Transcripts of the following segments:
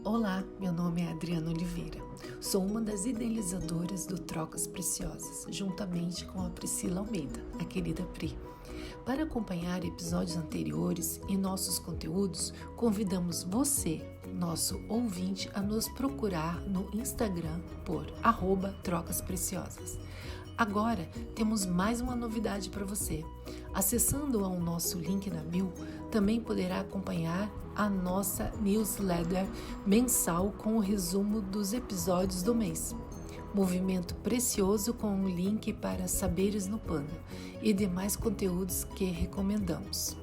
Olá, meu nome é Adriana Oliveira. Sou uma das idealizadoras do Trocas Preciosas, juntamente com a Priscila Almeida, a querida Pri. Para acompanhar episódios anteriores e nossos conteúdos, convidamos você, nosso ouvinte, a nos procurar no Instagram por @trocaspreciosas. Agora temos mais uma novidade para você. Acessando ao nosso link na bio, também poderá acompanhar a nossa newsletter mensal com o resumo dos episódios do mês. Movimento precioso com um link para Saberes no Panda e demais conteúdos que recomendamos.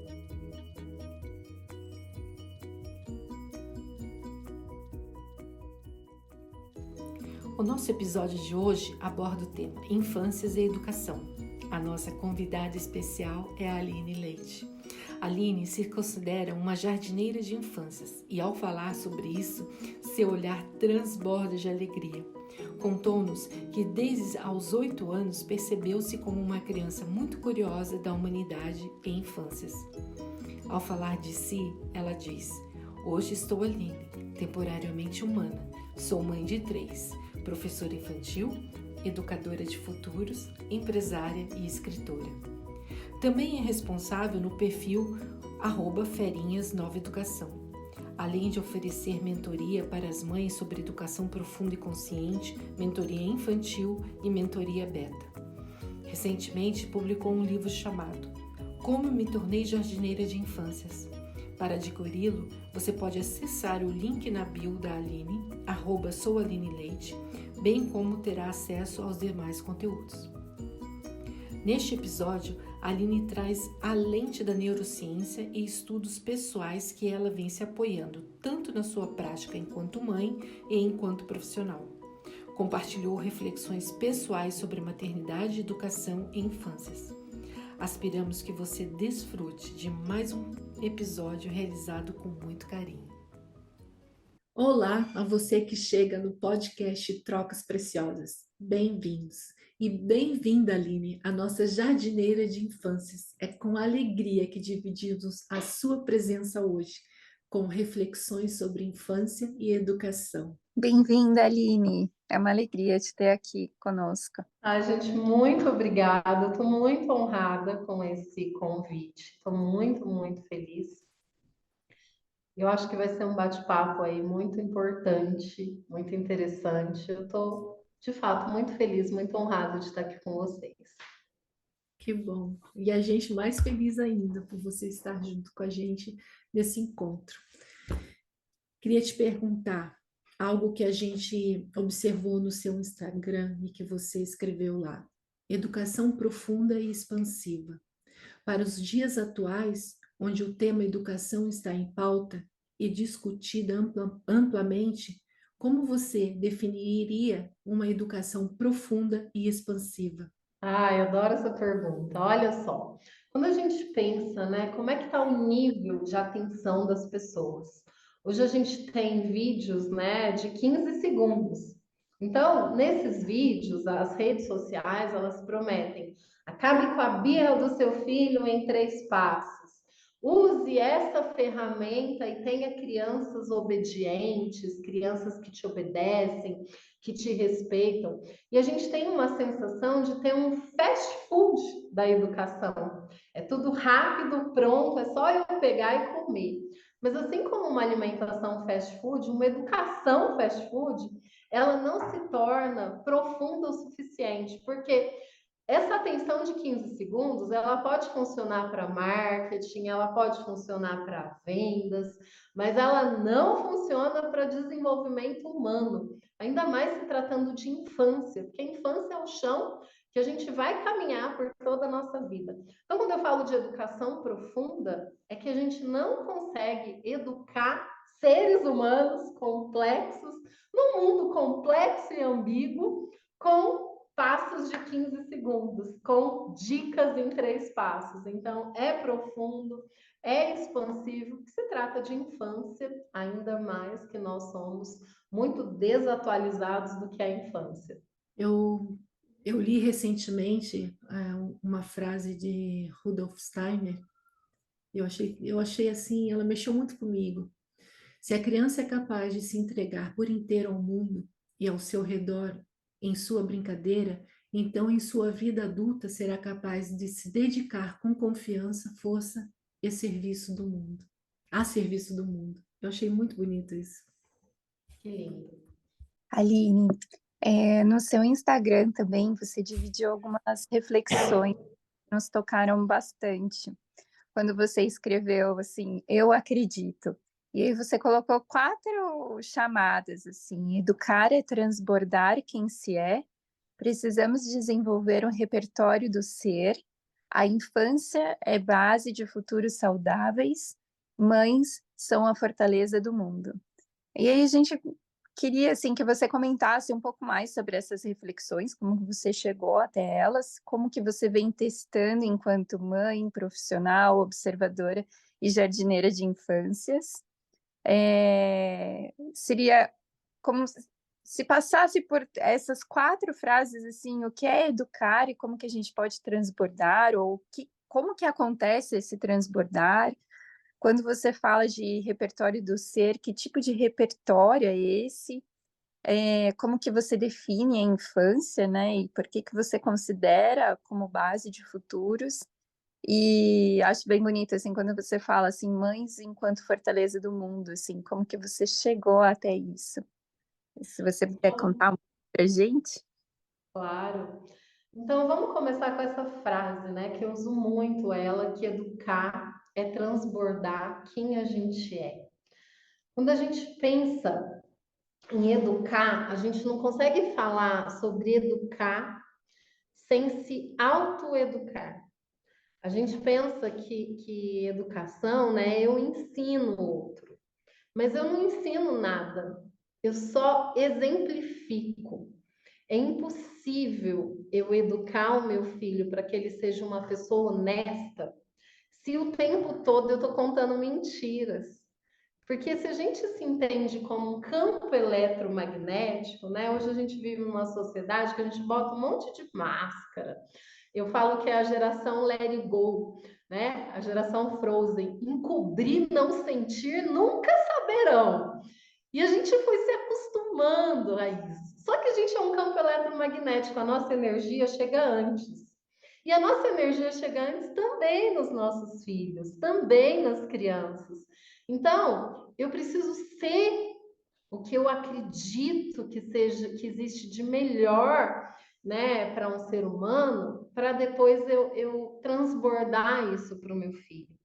O nosso episódio de hoje aborda o tema Infâncias e Educação. A nossa convidada especial é a Aline Leite. A Aline se considera uma jardineira de infâncias e, ao falar sobre isso, seu olhar transborda de alegria. Contou-nos que desde aos 8 anos percebeu-se como uma criança muito curiosa da humanidade e infâncias. Ao falar de si, ela diz: "Hoje estou Aline, temporariamente humana. Sou mãe de 3, professora infantil, educadora de futuros, empresária e escritora. Também é responsável no perfil @ferinhas9educação, além de oferecer mentoria para as mães sobre educação profunda e consciente, mentoria infantil e mentoria beta. Recentemente publicou um livro chamado Como me tornei jardineira de infâncias. Para adquiri-lo, você pode acessar o link na bio da Aline, @souAlineLeite, bem como terá acesso aos demais conteúdos. Neste episódio, a Aline traz a lente da neurociência e estudos pessoais que ela vem se apoiando, tanto na sua prática enquanto mãe e enquanto profissional. Compartilhou reflexões pessoais sobre maternidade, educação e infâncias. Aspiramos que você desfrute de mais um episódio realizado com muito carinho. Olá a você que chega no podcast Trocas Preciosas. Bem-vindos e bem-vinda, Aline, a nossa jardineira de infâncias. É com alegria que dividimos a sua presença hoje, com reflexões sobre infância e educação. Bem-vinda, Aline. É uma alegria te ter aqui conosco. Gente, muito obrigada. Estou muito honrada com esse convite. Estou muito, muito feliz. Eu acho que vai ser um bate-papo aí muito importante, muito interessante. Eu estou, de fato, muito feliz, muito honrada de estar aqui com vocês. Que bom. E a gente mais feliz ainda por você estar junto com a gente nesse encontro. Queria te perguntar algo que a gente observou no seu Instagram e que você escreveu lá. Educação profunda e expansiva. Para os dias atuais, onde o tema educação está em pauta e discutida amplamente, como você definiria uma educação profunda e expansiva? Eu adoro essa pergunta. Olha só, quando a gente pensa, né, como é que está o nível de atenção das pessoas? Hoje a gente tem vídeos, né, de 15 segundos. Então, nesses vídeos, as redes sociais, elas prometem: acabe com a birra do seu filho em 3 passos. Use essa ferramenta e tenha crianças obedientes, crianças que te obedecem, que te respeitam. E a gente tem uma sensação de ter um fast food da educação. É tudo rápido, pronto, é só eu pegar e comer. Mas assim como uma alimentação fast food, uma educação fast food, ela não se torna profunda o suficiente, porque essa atenção de 15 segundos, ela pode funcionar para marketing, ela pode funcionar para vendas, mas ela não funciona para desenvolvimento humano, ainda mais se tratando de infância, porque a infância é o chão que a gente vai caminhar por toda a nossa vida. Então, quando eu falo de educação profunda, é que a gente não consegue educar seres humanos complexos, num mundo complexo e ambíguo, com passos de 15 segundos, com dicas em 3 passos. Então, é profundo, é expansivo, que se trata de infância, ainda mais que nós somos muito desatualizados do que é a infância. Eu li recentemente uma frase de Rudolf Steiner. Eu achei assim, ela mexeu muito comigo. Se a criança é capaz de se entregar por inteiro ao mundo e ao seu redor em sua brincadeira, então em sua vida adulta será capaz de se dedicar com confiança, força e serviço do mundo, a serviço do mundo. Eu achei muito bonito isso. Que lindo. Aline, no seu Instagram também você dividiu algumas reflexões que nos tocaram bastante. Quando você escreveu assim, eu acredito. E aí você colocou 4 chamadas, assim, educar é transbordar quem se é, precisamos desenvolver um repertório do ser, a infância é base de futuros saudáveis, mães são a fortaleza do mundo. E aí a gente queria assim que você comentasse um pouco mais sobre essas reflexões, como que você chegou até elas, como que você vem testando enquanto mãe, profissional, observadora e jardineira de infâncias. Seria como se passasse por essas 4 frases assim, o que é educar e como que a gente pode transbordar, ou como que acontece esse transbordar. Quando você fala de repertório do ser, que tipo de repertório é esse? Como que você define a infância, né? E por que que você considera como base de futuros? E acho bem bonito, assim, quando você fala, assim, mães enquanto fortaleza do mundo, assim, como que você chegou até isso? Se você puder contar um pouco pra gente. Claro. Então vamos começar com essa frase, né? Que eu uso muito ela, que educar é transbordar quem a gente é. Quando a gente pensa em educar, a gente não consegue falar sobre educar sem se autoeducar. A gente pensa que educação, né? Eu ensino o outro, mas eu não ensino nada. Eu só exemplifico. É impossível eu educar o meu filho para que ele seja uma pessoa honesta se o tempo todo eu estou contando mentiras. Porque se a gente se entende como um campo eletromagnético, né? Hoje a gente vive numa sociedade que a gente bota um monte de máscara. Eu falo que é a geração Let It Go, né? A geração Frozen. Encobrir, não sentir, nunca saberão. E a gente foi se acostumando a isso. Só que a gente é um campo eletromagnético, a nossa energia chega antes. E a nossa energia chega antes também nos nossos filhos, também nas crianças. Então, eu preciso ser o que eu acredito que seja, que existe de melhor, né, para um ser humano, para depois eu transbordar isso para o meu filho.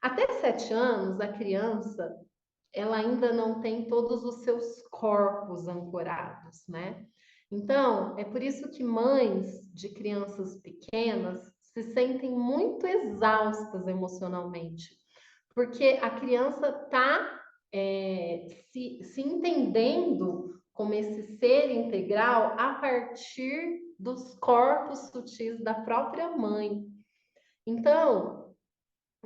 Até 7 anos, a criança ela ainda não tem todos os seus corpos ancorados, né? Então, é por isso que mães de crianças pequenas se sentem muito exaustas emocionalmente, porque a criança está se entendendo como esse ser integral a partir dos corpos sutis da própria mãe. Então,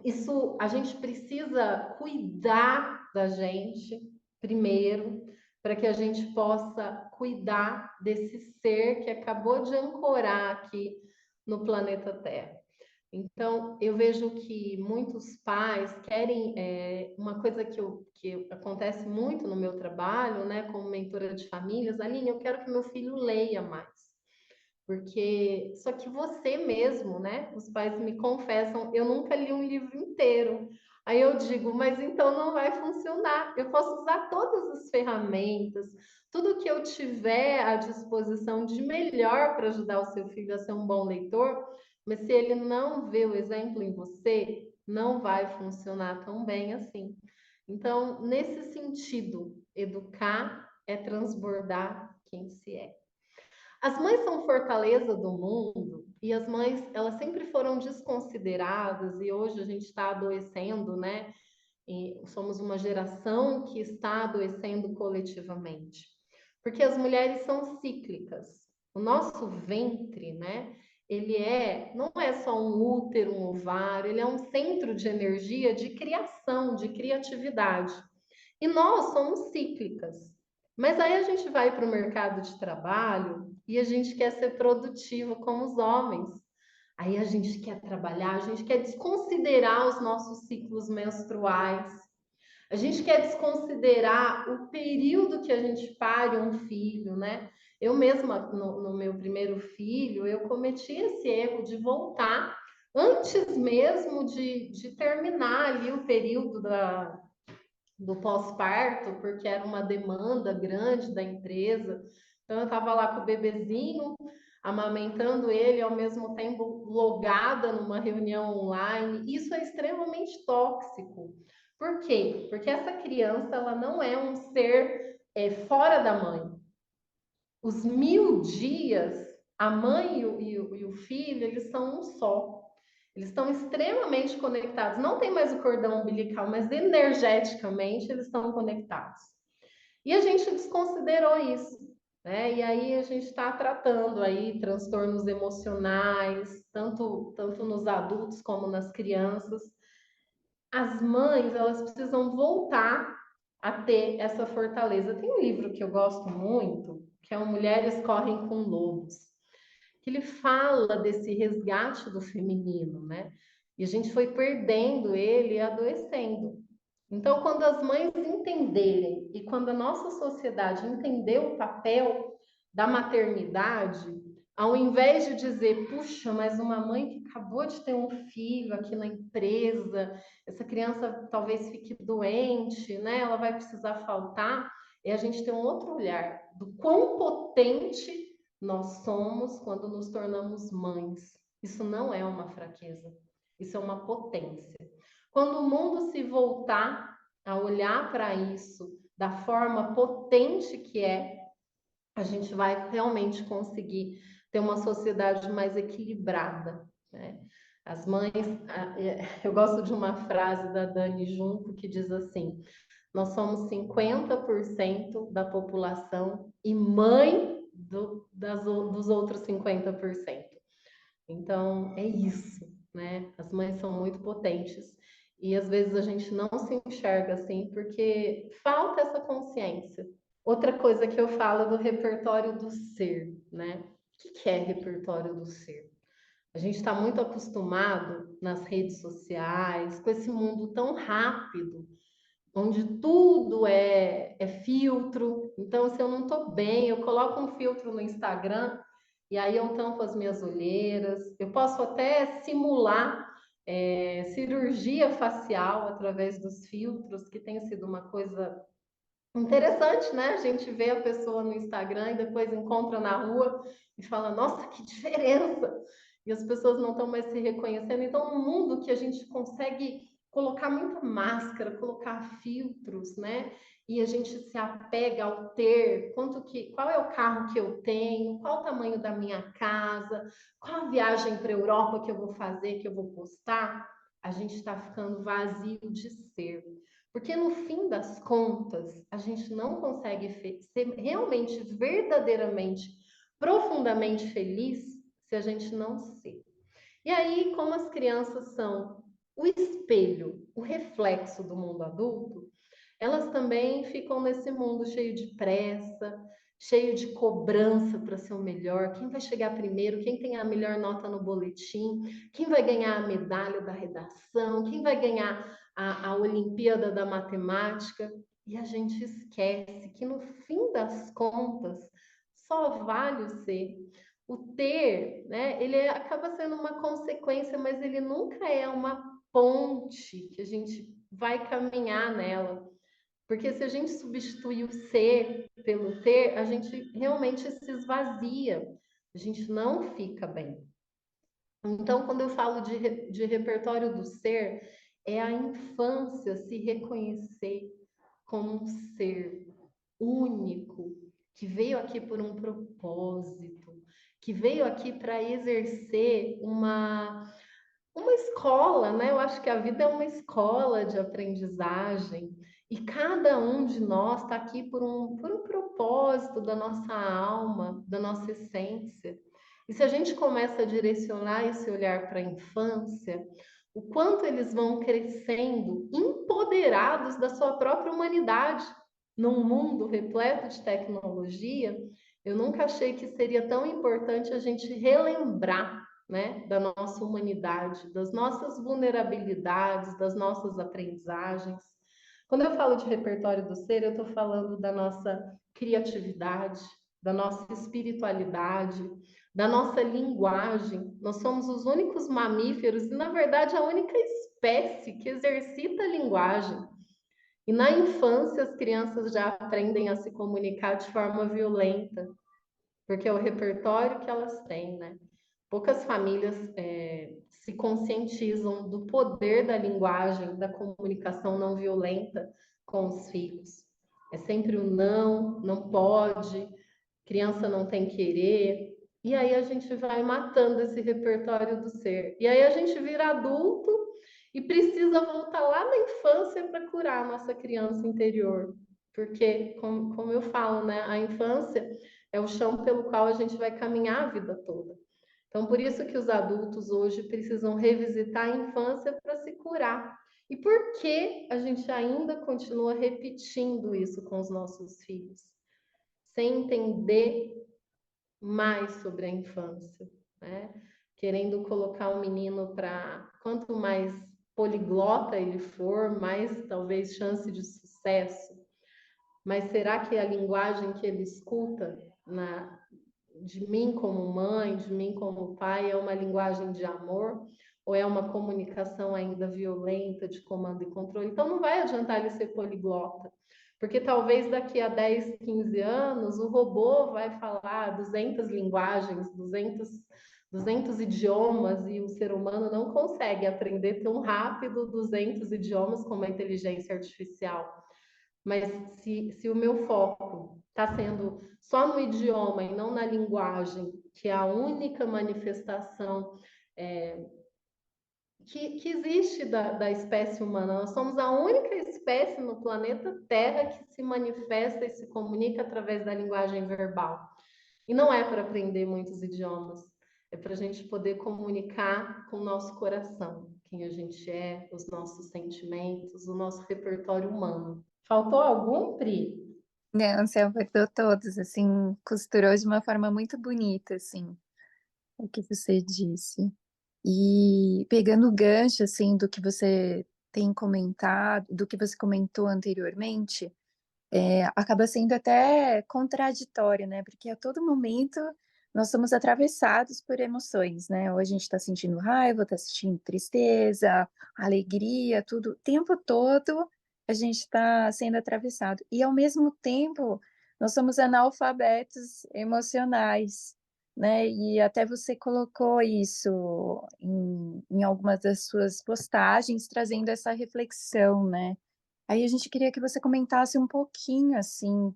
isso a gente precisa cuidar da gente primeiro, para que a gente possa cuidar desse ser que acabou de ancorar aqui no planeta Terra. Então, eu vejo que muitos pais querem uma coisa que acontece muito no meu trabalho, né, como mentora de famílias, Aline, eu quero que meu filho leia mais. Porque só que você mesmo, né? Os pais me confessam, eu nunca li um livro inteiro. Aí eu digo, mas então não vai funcionar. Eu posso usar todas as ferramentas, tudo que eu tiver à disposição de melhor para ajudar o seu filho a ser um bom leitor, mas se ele não vê o exemplo em você, não vai funcionar tão bem assim. Então, nesse sentido, educar é transbordar quem se é. As mães são fortaleza do mundo e as mães, elas sempre foram desconsideradas e hoje a gente está adoecendo, né? E somos uma geração que está adoecendo coletivamente. Porque as mulheres são cíclicas. O nosso ventre, né? Não é só um útero, um ovário, ele é um centro de energia de criação, de criatividade. E nós somos cíclicas. Mas aí a gente vai para o mercado de trabalho e a gente quer ser produtivo como os homens. Aí a gente quer trabalhar, a gente quer desconsiderar os nossos ciclos menstruais. A gente quer desconsiderar o período que a gente pare um filho, né? Eu mesma, no meu primeiro filho, eu cometi esse erro de voltar antes mesmo de terminar ali o período do pós-parto, porque era uma demanda grande da empresa. Então, eu estava lá com o bebezinho, amamentando ele, ao mesmo tempo logada numa reunião online. Isso é extremamente tóxico. Por quê? Porque essa criança ela não é um ser fora da mãe. Os 1000 dias, a mãe e o filho, eles são um só. Eles estão extremamente conectados. Não tem mais o cordão umbilical, mas energeticamente eles estão conectados. E a gente desconsiderou isso, né? E aí a gente está tratando aí transtornos emocionais, tanto nos adultos como nas crianças. As mães, elas precisam voltar a ter essa fortaleza. Tem um livro que eu gosto muito, que é o Mulheres Correm com Lobos, que ele fala desse resgate do feminino, né? E a gente foi perdendo ele e adoecendo. Então, quando as mães entenderem e quando a nossa sociedade entender o papel da maternidade, ao invés de dizer, puxa, mas uma mãe que acabou de ter um filho aqui na empresa, essa criança talvez fique doente, né? Ela vai precisar faltar. E a gente tem um outro olhar do quão potente nós somos quando nos tornamos mães. Isso não é uma fraqueza, isso é uma potência. Quando o mundo se voltar a olhar para isso da forma potente que é, a gente vai realmente conseguir ter uma sociedade mais equilibrada, né? As mães, eu gosto de uma frase da Dani Junco que diz assim: nós somos 50% da população e mãe dos outros 50%. Então, é isso, né? As mães são muito potentes e às vezes a gente não se enxerga assim porque falta essa consciência. Outra coisa que eu falo é do repertório do ser, né? O que é repertório do ser? A gente está muito acostumado nas redes sociais, com esse mundo tão rápido, onde tudo é filtro. Então, se eu não estou bem, eu coloco um filtro no Instagram e aí eu tampo as minhas olheiras. Eu posso até simular cirurgia facial através dos filtros, que tem sido uma coisa interessante, né? A gente vê a pessoa no Instagram e depois encontra na rua e fala, nossa, que diferença! E as pessoas não estão mais se reconhecendo. Então, um mundo que a gente consegue colocar muita máscara, colocar filtros, né? E a gente se apega ao ter, qual é o carro que eu tenho, qual o tamanho da minha casa, qual a viagem para a Europa que eu vou fazer, que eu vou postar, a gente está ficando vazio de ser. Porque no fim das contas, a gente não consegue ser realmente, verdadeiramente, profundamente feliz se a gente não ser. E aí, como as crianças são o espelho, o reflexo do mundo adulto, elas também ficam nesse mundo cheio de pressa, cheio de cobrança para ser o melhor, quem vai chegar primeiro, quem tem a melhor nota no boletim, quem vai ganhar a medalha da redação, quem vai ganhar a Olimpíada da Matemática, e a gente esquece que no fim das contas só vale o ser. O ter, né, ele acaba sendo uma consequência, mas ele nunca é uma ponte que a gente vai caminhar nela. Porque se a gente substituir o ser pelo ter, a gente realmente se esvazia, a gente não fica bem. Então, quando eu falo de repertório do ser, é a infância se reconhecer como um ser único, que veio aqui por um propósito, que veio aqui para exercer uma escola, né? Eu acho que a vida é uma escola de aprendizagem e cada um de nós está aqui por um propósito da nossa alma, da nossa essência. E se a gente começa a direcionar esse olhar para a infância, o quanto eles vão crescendo empoderados da sua própria humanidade, num mundo repleto de tecnologia, eu nunca achei que seria tão importante a gente relembrar, né, da nossa humanidade, das nossas vulnerabilidades, das nossas aprendizagens, Quando eu falo de repertório do ser, eu estou falando da nossa criatividade, da nossa espiritualidade, da nossa linguagem. Nós somos os únicos mamíferos e, na verdade, a única espécie que exercita a linguagem. E na infância, as crianças já aprendem a se comunicar de forma violenta, porque é o repertório que elas têm, né? Poucas famílias se conscientizam do poder da linguagem, da comunicação não violenta com os filhos. É sempre o não, não pode, criança não tem querer. E aí a gente vai matando esse repertório do ser. E aí a gente vira adulto e precisa voltar lá na infância para curar a nossa criança interior. Porque, como eu falo, né, a infância é o chão pelo qual a gente vai caminhar a vida toda. Então, por isso que os adultos hoje precisam revisitar a infância para se curar. E por que a gente ainda continua repetindo isso com os nossos filhos? Sem entender mais sobre a infância, né? Querendo colocar o menino para quanto mais poliglota ele for, mais talvez chance de sucesso. Mas será que a linguagem que ele escuta de mim como mãe, de mim como pai, é uma linguagem de amor? Ou é uma comunicação ainda violenta, de comando e controle? Então não vai adiantar ele ser poliglota, porque talvez daqui a 10, 15 anos o robô vai falar 200 linguagens, 200 idiomas, e o ser humano não consegue aprender tão rápido 200 idiomas como a inteligência artificial. Mas se o meu foco está sendo só no idioma e não na linguagem, que é a única manifestação que existe da espécie humana, nós somos a única espécie no planeta Terra que se manifesta e se comunica através da linguagem verbal. E não é para aprender muitos idiomas, é para a gente poder comunicar com o nosso coração, quem a gente é, os nossos sentimentos, o nosso repertório humano. Faltou algum, Pri? Não, você abordou todos, assim, costurou de uma forma muito bonita, assim, o que você disse. E pegando o gancho, assim, do que você tem comentado, do que você comentou anteriormente, acaba sendo até contraditório, né? Porque a todo momento nós somos atravessados por emoções, né? Ou a gente está sentindo raiva, está sentindo tristeza, alegria, tudo. O tempo todo a gente está sendo atravessado. E ao mesmo tempo, nós somos analfabetos emocionais, né? E até você colocou isso em algumas das suas postagens, trazendo essa reflexão, né? Aí a gente queria que você comentasse um pouquinho, assim,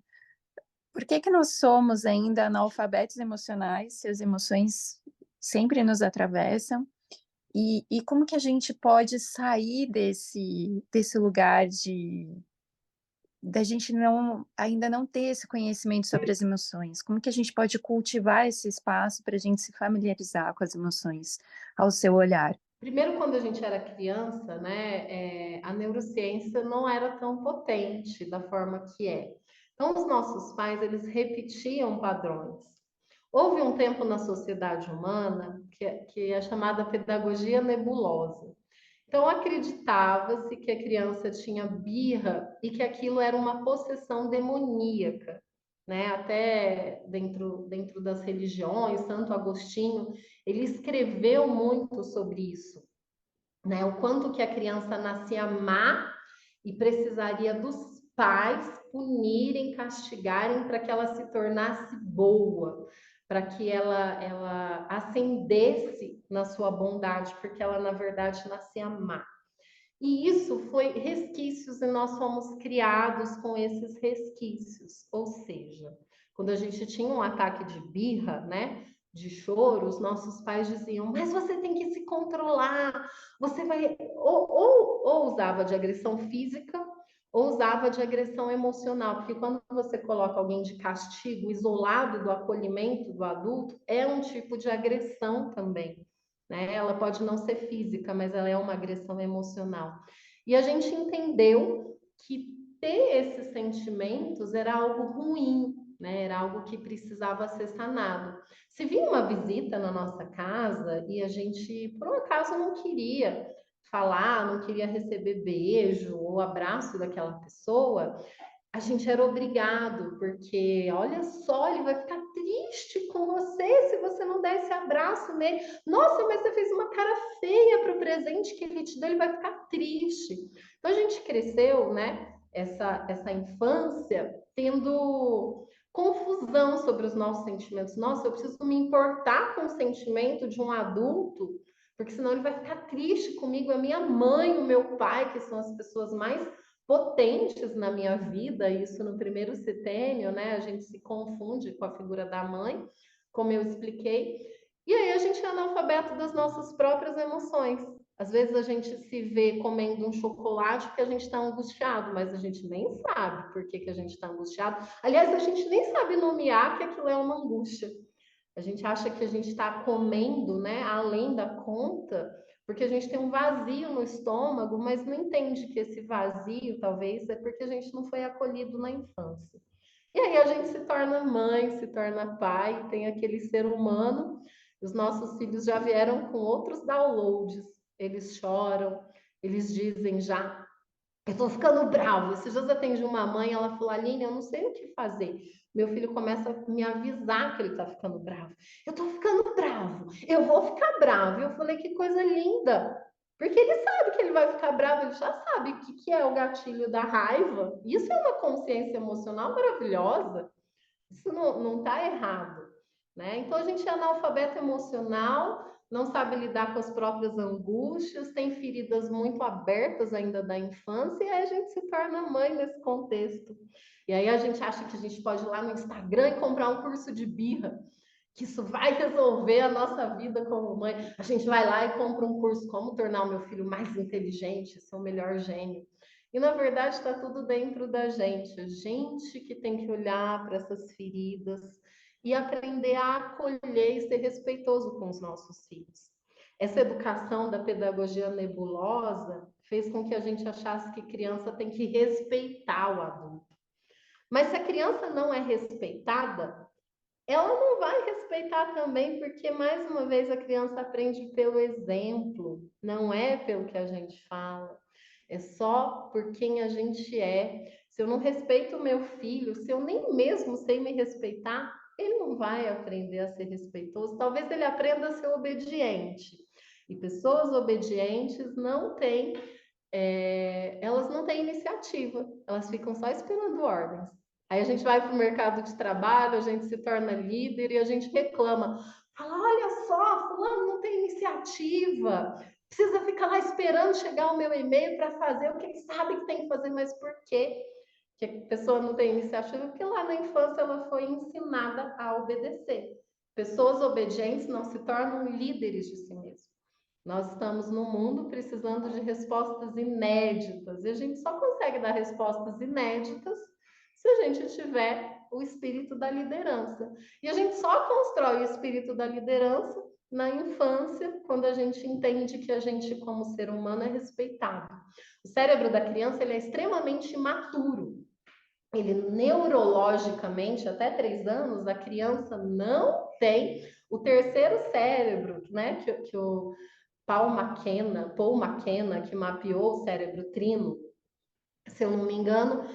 por que que nós somos ainda analfabetos emocionais, se as emoções sempre nos atravessam, e como que a gente pode sair desse lugar da gente ainda não ter esse conhecimento sobre as emoções? Como que a gente pode cultivar esse espaço para a gente se familiarizar com as emoções ao seu olhar? Primeiro, quando a gente era criança, né, a neurociência não era tão potente da forma que é. Então, os nossos pais, eles repetiam padrões. Houve um tempo na sociedade humana que é chamada pedagogia nebulosa. Então, acreditava-se que a criança tinha birra e que aquilo era uma possessão demoníaca, né? Até dentro das religiões, Santo Agostinho, ele escreveu muito sobre isso, né? O quanto que a criança nascia má e precisaria dos pais punirem, castigarem para que ela se tornasse boa, para que ela ascendesse na sua bondade, porque ela na verdade nascia má. E isso foi resquícios e nós fomos criados com esses resquícios. Ou seja, quando a gente tinha um ataque de birra, né, de choro, os nossos pais diziam: mas você tem que se controlar, você vai. Ou usava de agressão física, ou usava de agressão emocional, porque quando você coloca alguém de castigo, isolado do acolhimento do adulto, é um tipo de agressão também, né? Ela pode não ser física, mas ela é uma agressão emocional. E a gente entendeu que ter esses sentimentos era algo ruim, né? Era algo que precisava ser sanado. Se vinha uma visita na nossa casa e a gente, por um acaso, não queria falar, não queria receber beijo ou abraço daquela pessoa, a gente era obrigado, porque olha só, ele vai ficar triste com você se você não der esse abraço nele. Nossa, mas você fez uma cara feia para o presente que ele te deu, ele vai ficar triste. Então a gente cresceu, né? Essa infância tendo confusão sobre os nossos sentimentos. Nossa, eu preciso me importar com o sentimento de um adulto, porque senão ele vai ficar triste comigo. A minha mãe, o meu pai, que são as pessoas mais potentes na minha vida, isso no primeiro setênio, né? A gente se confunde com a figura da mãe, como eu expliquei, e aí a gente é analfabeto das nossas próprias emoções. Às vezes a gente se vê comendo um chocolate porque a gente está angustiado, mas a gente nem sabe por que a gente está angustiado. Aliás, a gente nem sabe nomear que aquilo é uma angústia. A gente acha que a gente está comendo, né, além da conta, porque a gente tem um vazio no estômago, mas não entende que esse vazio, talvez, é porque a gente não foi acolhido na infância. E aí a gente se torna mãe, se torna pai, tem aquele ser humano. Os nossos filhos já vieram com outros downloads. Eles choram, eles dizem já: eu tô ficando bravo. Esses dias eu atendi uma mãe, ela falou: Aline, eu não sei o que fazer. Meu filho começa a me avisar que ele tá ficando bravo. Eu tô ficando bravo, eu vou ficar bravo. Eu falei: que coisa linda. Porque ele sabe que ele vai ficar bravo, ele já sabe o que é o gatilho da raiva. Isso é uma consciência emocional maravilhosa. Isso não tá errado, né? Então a gente é analfabeto emocional, não sabe lidar com as próprias angústias, tem feridas muito abertas ainda da infância, e aí a gente se torna mãe nesse contexto. E aí a gente acha que a gente pode ir lá no Instagram e comprar um curso de birra, que isso vai resolver a nossa vida como mãe. A gente vai lá e compra um curso como tornar o meu filho mais inteligente, ser o melhor gênio. E na verdade está tudo dentro da gente. A gente que tem que olhar para essas feridas e aprender a acolher e ser respeitoso com os nossos filhos. Essa educação da pedagogia nebulosa fez com que a gente achasse que criança tem que respeitar o adulto. Mas se a criança não é respeitada, ela não vai respeitar também, porque mais uma vez a criança aprende pelo exemplo, não é pelo que a gente fala, é só por quem a gente é. Se eu não respeito o meu filho, se eu nem mesmo sei me respeitar, ele não vai aprender a ser respeitoso. Talvez ele aprenda a ser obediente. E pessoas obedientes não têm, elas não têm iniciativa, elas ficam só esperando ordens. Aí a gente vai para o mercado de trabalho, a gente se torna líder e a gente reclama. Fala: olha só, fulano não tem iniciativa, precisa ficar lá esperando chegar o meu e-mail para fazer o que ele sabe que tem que fazer, mas por quê? Que a pessoa não tem iniciativa? Porque lá na infância ela foi ensinada a obedecer. Pessoas obedientes não se tornam líderes de si mesmas. Nós estamos no mundo precisando de respostas inéditas, e a gente só consegue dar respostas inéditas se a gente tiver o espírito da liderança. E a gente só constrói o espírito da liderança na infância, quando a gente entende que a gente, como ser humano, é respeitado. O cérebro da criança ele é extremamente imaturo. Ele, neurologicamente, até 3 anos, a criança não tem o terceiro cérebro, né? Que o Paul McKenna, que mapeou o cérebro trino, se eu não me engano,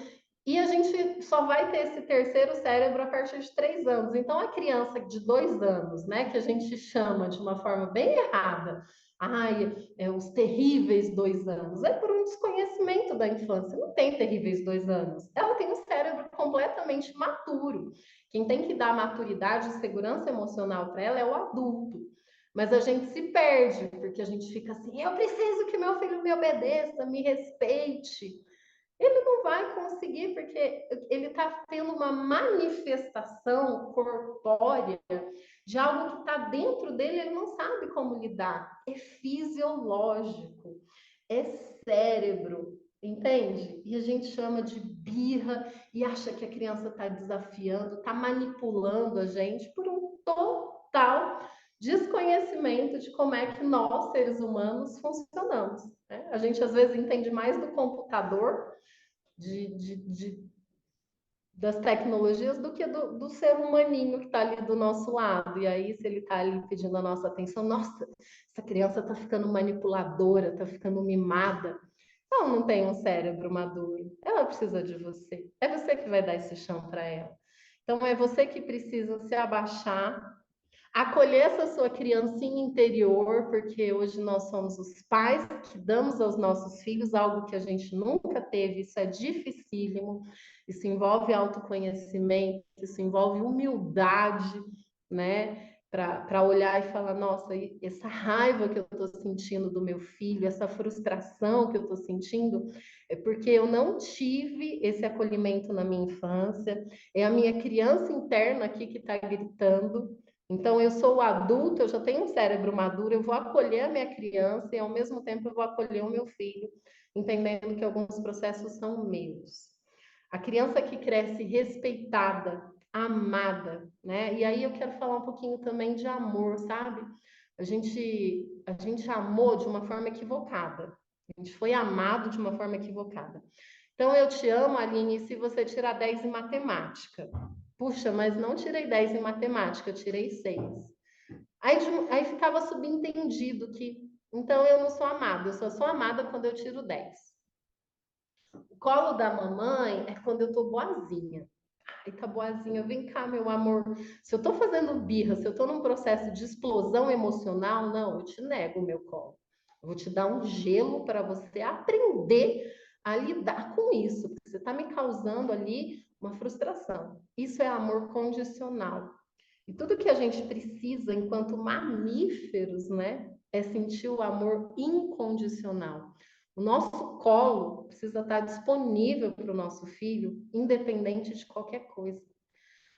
e a gente só vai ter esse terceiro cérebro a partir de 3 anos. Então, a criança de 2 anos, né, que a gente chama de uma forma bem errada, os terríveis 2 anos, é por um desconhecimento da infância. Não tem terríveis 2 anos. Ela tem um cérebro completamente maturo. Quem tem que dar maturidade e segurança emocional para ela é o adulto. Mas a gente se perde, porque a gente fica assim: eu preciso que meu filho me obedeça, me respeite. Ele não vai conseguir, porque ele está tendo uma manifestação corpórea de algo que está dentro dele, ele não sabe como lidar. É fisiológico, é cérebro, entende? E a gente chama de birra e acha que a criança está desafiando, está manipulando a gente por um total desconhecimento de como é que nós, seres humanos, funcionamos, né? A gente às vezes entende mais do computador, de das tecnologias do que do ser humaninho que está ali do nosso lado. E aí, se ele está ali pedindo a nossa atenção, nossa, essa criança está ficando manipuladora, está ficando mimada. Ela não tem um cérebro maduro. Ela precisa de você. É você que vai dar esse chão para ela. Então, é você que precisa se abaixar, acolher essa sua criancinha interior, porque hoje nós somos os pais que damos aos nossos filhos algo que a gente nunca teve, isso é dificílimo, isso envolve autoconhecimento, isso envolve humildade, né? Para olhar e falar, nossa, essa raiva que eu estou sentindo do meu filho, essa frustração que eu estou sentindo, é porque eu não tive esse acolhimento na minha infância, é a minha criança interna aqui que está gritando. Então, eu sou o adulto, eu já tenho um cérebro maduro, eu vou acolher a minha criança e, ao mesmo tempo, eu vou acolher o meu filho, entendendo que alguns processos são meus. A criança que cresce respeitada, amada, né? E aí eu quero falar um pouquinho também de amor, sabe? A gente amou de uma forma equivocada. A gente foi amado de uma forma equivocada. Então, eu te amo, Aline, se você tirar 10 em matemática. Puxa, mas não tirei 10 em matemática, eu tirei 6. Aí ficava subentendido que, então, eu não sou amada, eu só sou amada quando eu tiro 10. O colo da mamãe é quando eu tô boazinha. Ai, tá boazinha, vem cá, meu amor. Se eu tô fazendo birra, se eu tô num processo de explosão emocional, não, eu te nego o meu colo. Eu vou te dar um gelo para você aprender a lidar com isso, porque você tá me causando ali uma frustração. Isso é amor condicional. E tudo que a gente precisa enquanto mamíferos, né, é sentir o amor incondicional. O nosso colo precisa estar disponível para o nosso filho, independente de qualquer coisa.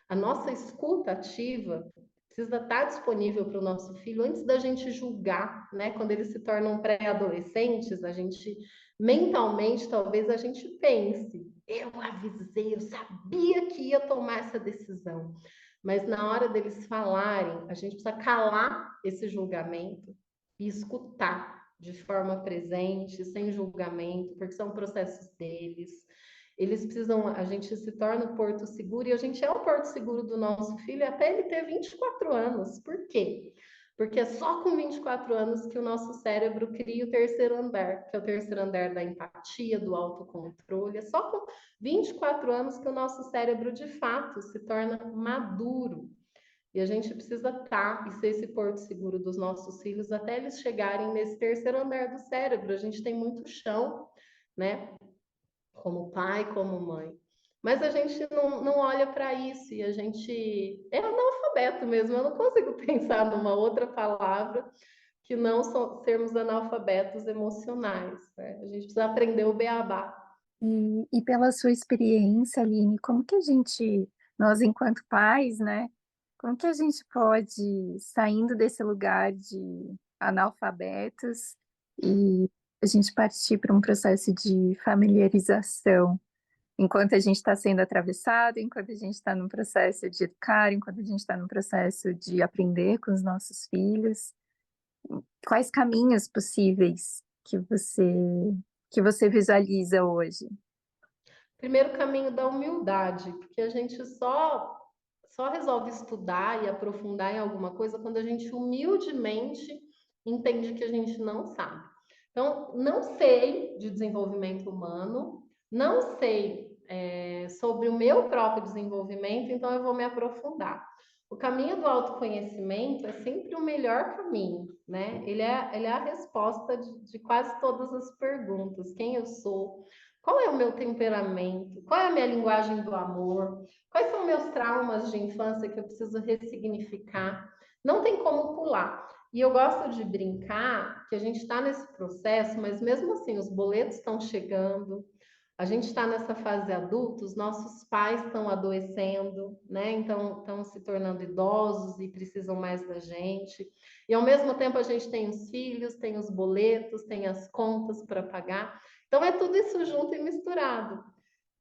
A nossa escuta ativa precisa estar disponível para o nosso filho antes da gente julgar, né? Quando eles se tornam pré-adolescentes, a gente mentalmente talvez a gente pense: eu avisei, eu sabia que ia tomar essa decisão. Mas na hora deles falarem, a gente precisa calar esse julgamento e escutar de forma presente, sem julgamento, porque são processos deles. Eles precisam, a gente se torna o porto seguro e a gente é o porto seguro do nosso filho até ele ter 24 anos. Por quê? Porque é só com 24 anos que o nosso cérebro cria o terceiro andar, que é o terceiro andar da empatia, do autocontrole. É só com 24 anos que o nosso cérebro, de fato, se torna maduro. E a gente precisa estar e ser esse porto seguro dos nossos filhos até eles chegarem nesse terceiro andar do cérebro. A gente tem muito chão, né? Como pai, como mãe. Mas a gente não olha para isso e a gente é analfabeto mesmo. Eu não consigo pensar numa outra palavra que não sermos analfabetos emocionais. Né? A gente precisa aprender o beabá. E pela sua experiência, Aline, como que a gente, nós enquanto pais, né, como que a gente pode, saindo desse lugar de analfabetos e a gente partir para um processo de familiarização, enquanto a gente está sendo atravessado, enquanto a gente está no processo de educar, enquanto a gente está no processo de aprender com os nossos filhos, quais caminhos possíveis que você visualiza hoje? Primeiro caminho da humildade, porque a gente só resolve estudar e aprofundar em alguma coisa quando a gente humildemente entende que a gente não sabe. Então, não sei de desenvolvimento humano, não sei sobre o meu próprio desenvolvimento, então eu vou me aprofundar. O caminho do autoconhecimento é sempre o melhor caminho, né? Ele é a resposta de quase todas as perguntas. Quem eu sou? Qual é o meu temperamento? Qual é a minha linguagem do amor? Quais são meus traumas de infância que eu preciso ressignificar? Não tem como pular. E eu gosto de brincar que a gente está nesse processo, mas mesmo assim, os boletos estão chegando, a gente está nessa fase adulta, os nossos pais estão adoecendo, né? Então, estão se tornando idosos e precisam mais da gente. E ao mesmo tempo, a gente tem os filhos, tem os boletos, tem as contas para pagar. Então, é tudo isso junto e misturado.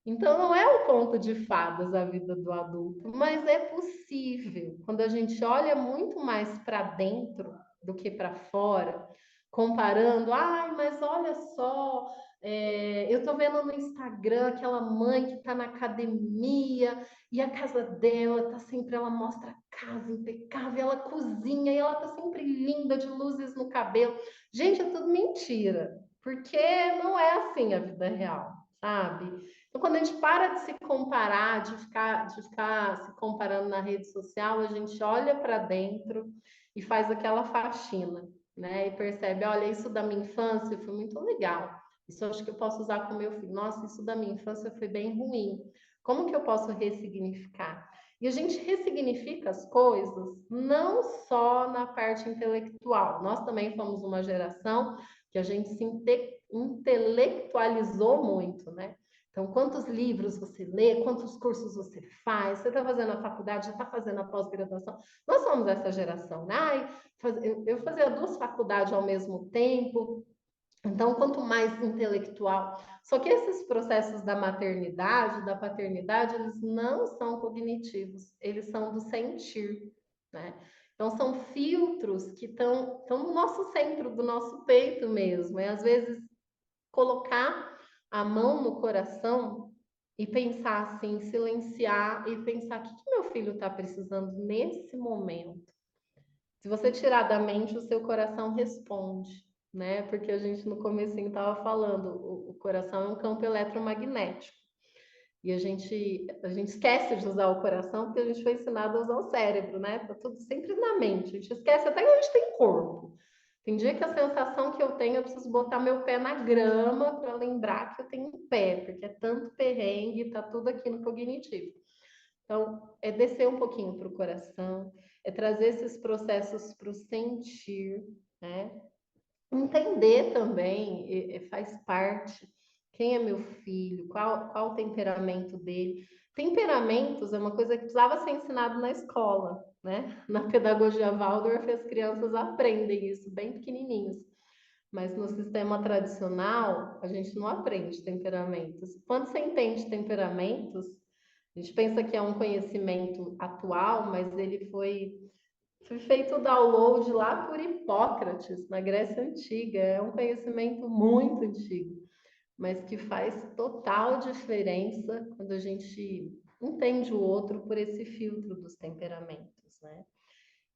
Então, não é um conto de fadas a vida do adulto, mas é possível. Quando a gente olha muito mais para dentro do que para fora, comparando, ai, mas olha só, Eu tô vendo no Instagram aquela mãe que tá na academia e a casa dela tá sempre, ela mostra a casa impecável, ela cozinha e ela tá sempre linda, de luzes no cabelo. Gente, é tudo mentira, porque não é assim a vida real, sabe? Então, quando a gente para de se comparar, de ficar se comparando na rede social, a gente olha para dentro e faz aquela faxina, né? E percebe, olha, isso da minha infância foi muito legal. Isso eu acho que eu posso usar com meu filho. Nossa, isso da minha infância foi bem ruim. Como que eu posso ressignificar? E a gente ressignifica as coisas não só na parte intelectual. Nós também fomos uma geração que a gente se intelectualizou muito, né? Então, quantos livros você lê, quantos cursos você faz, você está fazendo a faculdade, já está fazendo a pós-graduação. Nós somos essa geração, né? Eu fazia 2 faculdades ao mesmo tempo, então, quanto mais intelectual. Só que esses processos da maternidade, da paternidade, eles não são cognitivos, eles são do sentir, né? Então, são filtros que estão no nosso centro, do nosso peito mesmo. E às vezes colocar a mão no coração e pensar assim, silenciar e pensar o que meu filho está precisando nesse momento. Se você tirar da mente, o seu coração responde, né? Porque a gente no comecinho estava falando, o coração é um campo eletromagnético. E a gente esquece de usar o coração porque a gente foi ensinado a usar o cérebro, né? Tá tudo sempre na mente. A gente esquece até que a gente tem corpo. Tem dia que a sensação que eu tenho, eu preciso botar meu pé na grama para lembrar que eu tenho um pé, porque é tanto perrengue, tá tudo aqui no cognitivo. Então, é descer um pouquinho para o coração, é trazer esses processos para o sentir, né? Entender também, faz parte. Quem é meu filho? Qual o temperamento dele? Temperamentos é uma coisa que precisava ser ensinado na escola, né? Na pedagogia Waldorf, as crianças aprendem isso bem pequenininhos. Mas no sistema tradicional, a gente não aprende temperamentos. Quando você entende temperamentos, a gente pensa que é um conhecimento atual, mas ele foi feito o download lá por Hipócrates, na Grécia Antiga. É um conhecimento muito antigo, mas que faz total diferença quando a gente entende o outro por esse filtro dos temperamentos, né?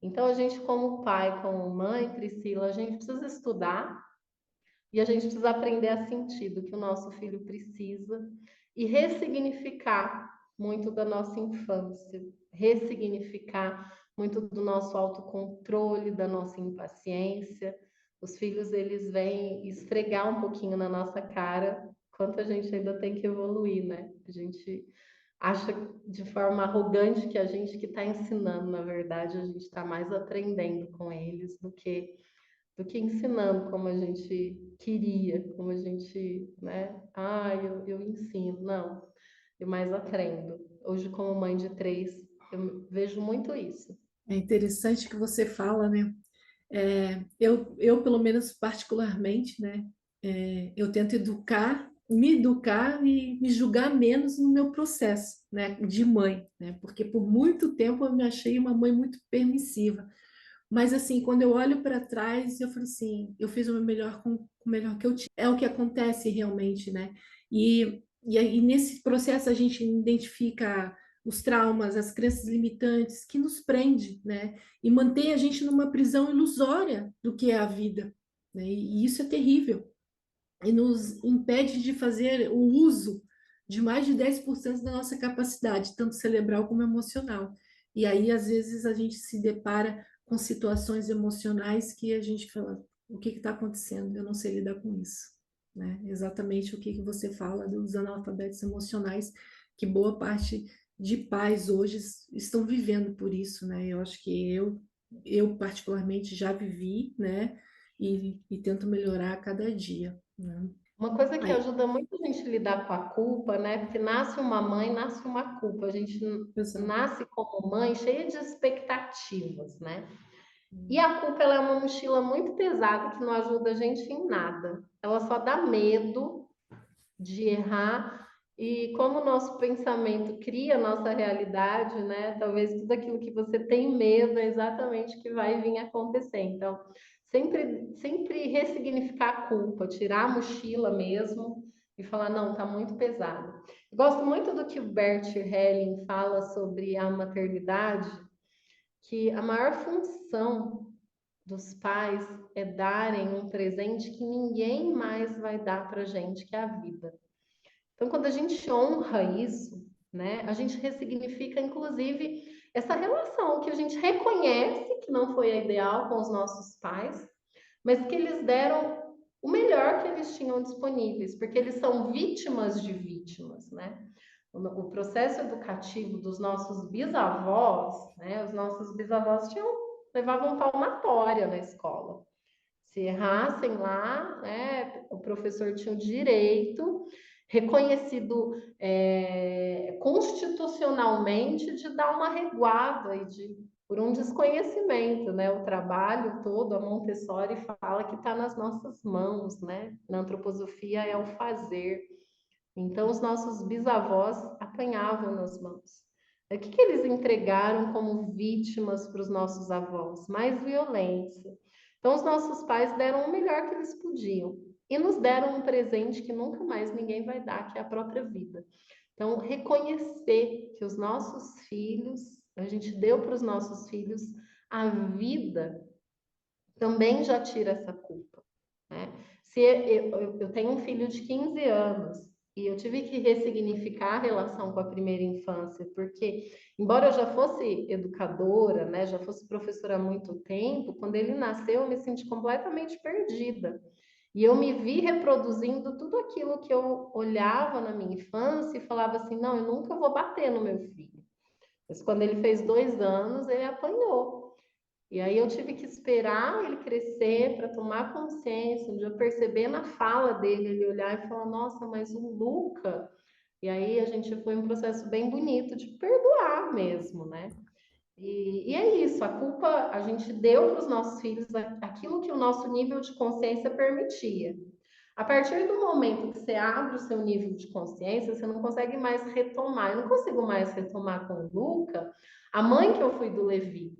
Então, a gente, como pai, como mãe, Priscila, a gente precisa estudar e a gente precisa aprender a sentir do que o nosso filho precisa e ressignificar muito da nossa infância, ressignificar muito do nosso autocontrole, da nossa impaciência. Os filhos, eles vêm esfregar um pouquinho na nossa cara quanto a gente ainda tem que evoluir, né? A gente acha de forma arrogante que a gente que está ensinando, na verdade, a gente está mais aprendendo com eles do que ensinando como a gente queria, como a gente, né? Eu ensino. Não, eu mais aprendo. Hoje, como mãe de 3, eu vejo muito isso. É interessante que você fala, né? Eu, pelo menos particularmente, né? Eu tento me educar e me julgar menos no meu processo, né? De mãe, né? Porque por muito tempo eu me achei uma mãe muito permissiva. Mas assim, quando eu olho para trás, eu falo assim, eu fiz o meu melhor com o melhor que eu tinha. É o que acontece realmente, né? E aí nesse processo a gente identifica os traumas, as crenças limitantes que nos prende, né? E mantém a gente numa prisão ilusória do que é a vida, né? E isso é terrível. E nos impede de fazer o uso de mais de 10% da nossa capacidade, tanto cerebral como emocional. E aí, às vezes, a gente se depara com situações emocionais que a gente fala, o que está acontecendo? Eu não sei lidar com isso. Né? Exatamente o que você fala dos analfabetos emocionais, que boa parte de pais hoje estão vivendo por isso, né? Eu acho que eu particularmente já vivi, né? E tento melhorar a cada dia, né? Uma coisa que Aí, ajuda muito a gente a lidar com a culpa, né? Porque nasce uma mãe, nasce uma culpa. A gente exato. nasce como mãe cheia de expectativas, né? E a culpa, ela é uma mochila muito pesada que não ajuda a gente em nada. Ela só dá medo de errar. E como o nosso pensamento cria a nossa realidade, né? Talvez tudo aquilo que você tem medo é exatamente o que vai vir acontecer. Então, sempre ressignificar a culpa, tirar a mochila mesmo e falar, não, tá muito pesado. Gosto muito do que o Bert Helling fala sobre a maternidade, que a maior função dos pais é darem um presente que ninguém mais vai dar pra gente, que é a vida. Então, quando a gente honra isso, né, a gente ressignifica, inclusive, essa relação que a gente reconhece que não foi a ideal com os nossos pais, mas que eles deram o melhor que eles tinham disponíveis, porque eles são vítimas de vítimas, né? O processo educativo dos nossos bisavós, né? Os nossos bisavós levavam palmatória na escola. Se errassem lá, né, o professor tinha o direito, reconhecido constitucionalmente, de dar uma reguada por um desconhecimento, né? O trabalho todo, a Montessori fala que está nas nossas mãos, né? Na antroposofia é o fazer. Então, os nossos bisavós apanhavam nas mãos. O que eles entregaram como vítimas para os nossos avós? Mais violência. Então, os nossos pais deram o melhor que eles podiam e nos deram um presente que nunca mais ninguém vai dar, que é a própria vida. Então, reconhecer que os nossos filhos, a gente deu para os nossos filhos a vida, também já tira essa culpa, né? Se eu tenho um filho de 15 anos e eu tive que ressignificar a relação com a primeira infância, porque, embora eu já fosse educadora, né, já fosse professora há muito tempo, quando ele nasceu eu me senti completamente perdida. E eu me vi reproduzindo tudo aquilo que eu olhava na minha infância e falava assim, não, eu nunca vou bater no meu filho. Mas quando ele fez 2 anos, ele apanhou. E aí eu tive que esperar ele crescer para tomar consciência, de eu perceber na fala dele, ele olhar e falar, nossa, mas o Luca... E aí a gente foi um processo bem bonito de perdoar mesmo, né? E é isso, a culpa a gente deu para os nossos filhos aquilo que o nosso nível de consciência permitia. A partir do momento que você abre o seu nível de consciência, você não consegue mais retomar. Eu não consigo mais retomar com o Luca a mãe que eu fui do Levi.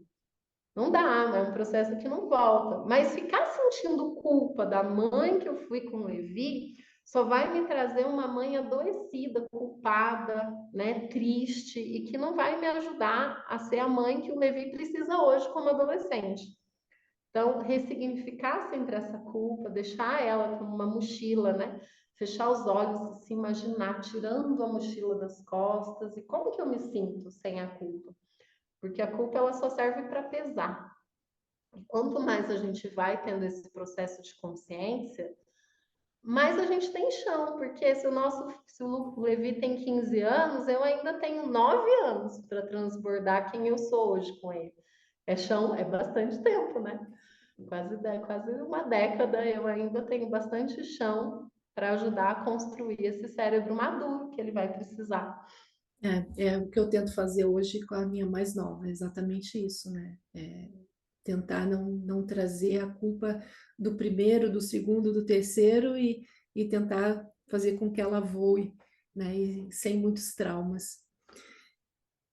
Não dá, é um processo que não volta. Mas ficar sentindo culpa da mãe que eu fui com o Levi só vai me trazer uma mãe adoecida, culpada, né, triste, e que não vai me ajudar a ser a mãe que o Levi precisa hoje como adolescente. Então, ressignificar sempre essa culpa, deixar ela como uma mochila, né? Fechar os olhos e se imaginar tirando a mochila das costas. E como que eu me sinto sem a culpa? Porque a culpa ela só serve para pesar. E quanto mais a gente vai tendo esse processo de consciência, mais a gente tem chão, porque se o Levi tem 15 anos, eu ainda tenho 9 anos para transbordar quem eu sou hoje com ele. É chão, é bastante tempo, né? Quase uma década, eu ainda tenho bastante chão para ajudar a construir esse cérebro maduro que ele vai precisar. É o que eu tento fazer hoje com a minha mais nova, é exatamente isso, né? Tentar não trazer a culpa do primeiro, do segundo, do terceiro e tentar fazer com que ela voe, né? E sem muitos traumas.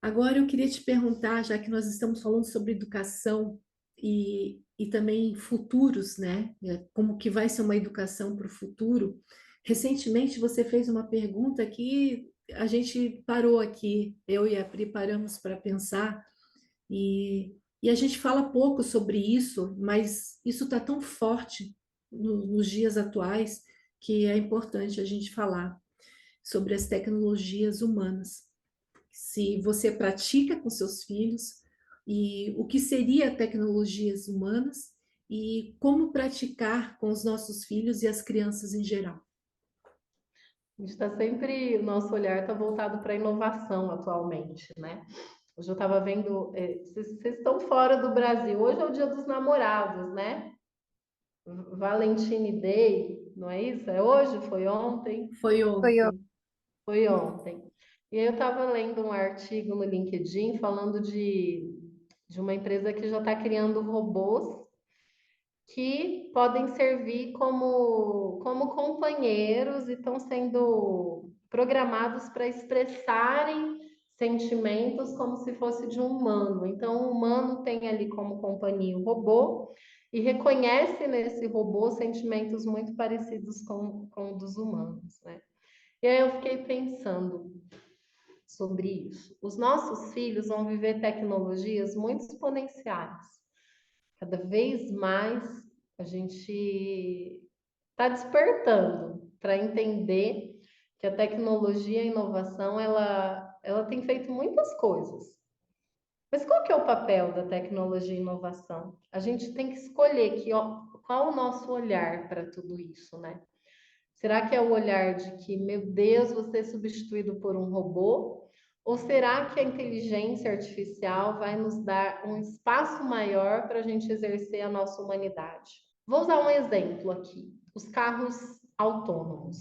Agora eu queria te perguntar, já que nós estamos falando sobre educação e também futuros, né? Como que vai ser uma educação para o futuro? Recentemente você fez uma pergunta que a gente parou aqui, eu e a Pri paramos para pensar e a gente fala pouco sobre isso, mas isso está tão forte nos dias atuais que é importante a gente falar sobre as tecnologias humanas. Se você pratica com seus filhos e o que seria tecnologias humanas e como praticar com os nossos filhos e as crianças em geral. A gente está sempre, o nosso olhar está voltado para a inovação atualmente, né? Hoje eu estava vendo, vocês estão fora do Brasil, hoje é o Dia dos Namorados, né? Valentine Day, não é isso? É hoje? Foi ontem? Foi Foi eu. ontem. Foi ontem. E aí eu estava lendo um artigo no LinkedIn falando de uma empresa que já está criando robôs que podem servir como companheiros e estão sendo programados para expressarem sentimentos como se fosse de um humano. Então, o humano tem ali como companhia o robô, e reconhece nesse robô sentimentos muito parecidos com os dos humanos, né? E aí eu fiquei pensando sobre isso. Os nossos filhos vão viver tecnologias muito exponenciais. Cada vez mais a gente está despertando para entender que a tecnologia e a inovação ela tem feito muitas coisas. Mas qual que é o papel da tecnologia e inovação? A gente tem que escolher qual o nosso olhar para tudo isso, né? Será que é o olhar de que, meu Deus, você é substituído por um robô? Ou será que a inteligência artificial vai nos dar um espaço maior para a gente exercer a nossa humanidade? Vou usar um exemplo aqui: os carros autônomos.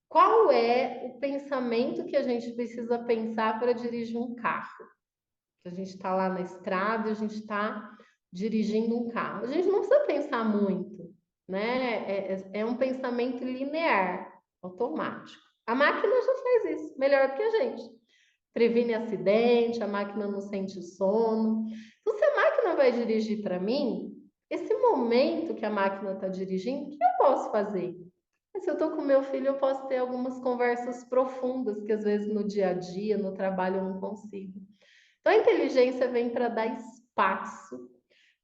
Qual é o pensamento que a gente precisa pensar para dirigir um carro? Que a gente está lá na estrada, a gente está dirigindo um carro. A gente não precisa pensar muito, né? É um pensamento linear, automático. A máquina já faz isso melhor do que a gente. Previne acidente, a máquina não sente sono. Então, se a máquina vai dirigir para mim, esse momento que a máquina está dirigindo, o que eu posso fazer? Se eu estou com meu filho, eu posso ter algumas conversas profundas que às vezes no dia a dia, no trabalho, eu não consigo. Então, a inteligência vem para dar espaço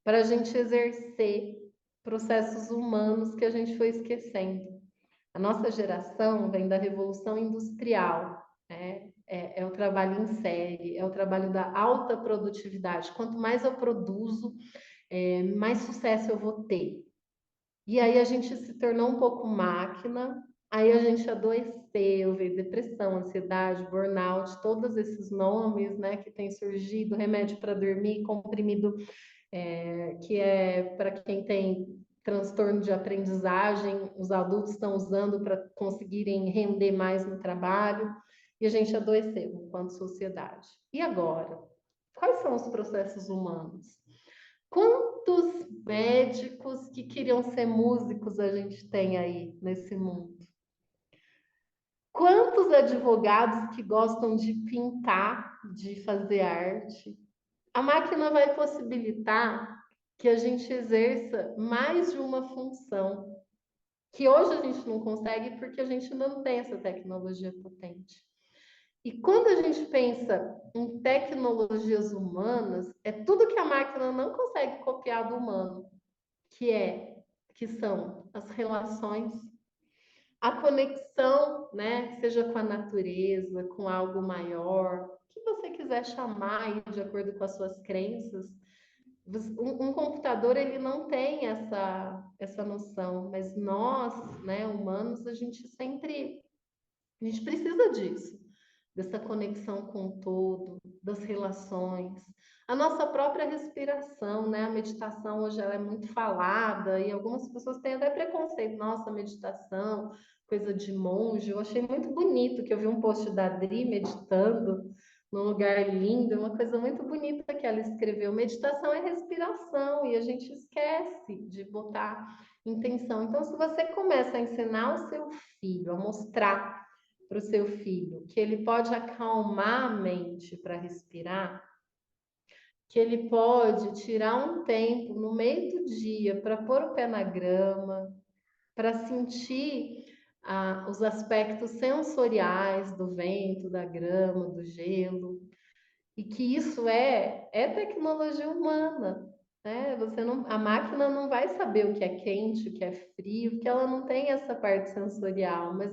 para a gente exercer processos humanos que a gente foi esquecendo. A nossa geração vem da Revolução Industrial, né? É o trabalho em série, é o trabalho da alta produtividade. Quanto mais eu produzo, mais sucesso eu vou ter. E aí a gente se tornou um pouco máquina, aí a gente adoeceu, veio depressão, ansiedade, burnout, todos esses nomes, né, que têm surgido, remédio para dormir, comprimido, que é para quem tem transtorno de aprendizagem, os adultos estão usando para conseguirem render mais no trabalho, e a gente adoeceu enquanto sociedade. E agora? Quais são os processos humanos? Quantos médicos que queriam ser músicos a gente tem aí nesse mundo? Quantos advogados que gostam de pintar, de fazer arte? A máquina vai possibilitar que a gente exerça mais de uma função, que hoje a gente não consegue porque a gente não tem essa tecnologia potente. E quando a gente pensa em tecnologias humanas, é tudo que a máquina não consegue copiar do humano, que são as relações, a conexão, né, seja com a natureza, com algo maior, o que você quiser chamar de acordo com as suas crenças. Um computador ele não tem essa noção, mas nós, né, humanos, a gente precisa disso, dessa conexão com o todo, das relações, a nossa própria respiração, né? A meditação hoje ela é muito falada e algumas pessoas têm até preconceito, nossa, meditação, coisa de monge. Eu achei muito bonito que eu vi um post da Adri meditando num lugar lindo, uma coisa muito bonita que ela escreveu. Meditação é respiração e a gente esquece de botar intenção. Então, se você começa a ensinar o seu filho, a mostrar para o seu filho que ele pode acalmar a mente para respirar, que ele pode tirar um tempo no meio do dia para pôr o pé na grama, para sentir os aspectos sensoriais do vento, da grama, do gelo, e que isso é tecnologia humana, né? A máquina não vai saber o que é quente, o que é frio, porque ela não tem essa parte sensorial, mas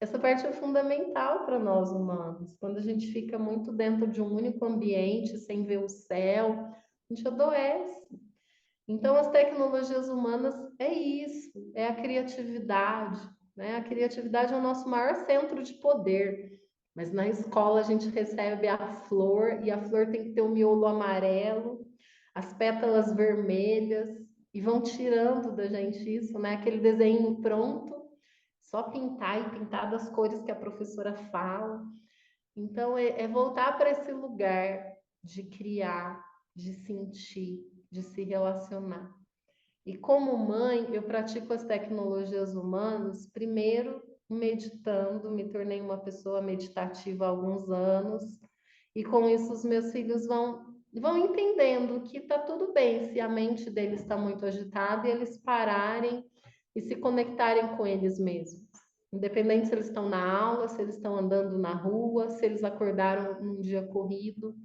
essa parte é fundamental para nós humanos. Quando a gente fica muito dentro de um único ambiente, sem ver o céu, a gente adoece. Então, as tecnologias humanas é isso, é a criatividade, né? A criatividade é o nosso maior centro de poder. Mas na escola a gente recebe a flor e a flor tem que ter o miolo amarelo, as pétalas vermelhas e vão tirando da gente isso, né? Aquele desenho pronto, só pintar e pintar das cores que a professora fala. Então é voltar para esse lugar de criar, de sentir, de se relacionar. E como mãe, eu pratico as tecnologias humanas, primeiro meditando, me tornei uma pessoa meditativa há alguns anos, e com isso os meus filhos vão vão entendendo que está tudo bem se a mente deles está muito agitada e eles pararem e se conectarem com eles mesmos. Independente se eles estão na aula, se eles estão andando na rua, se eles acordaram num dia corrido.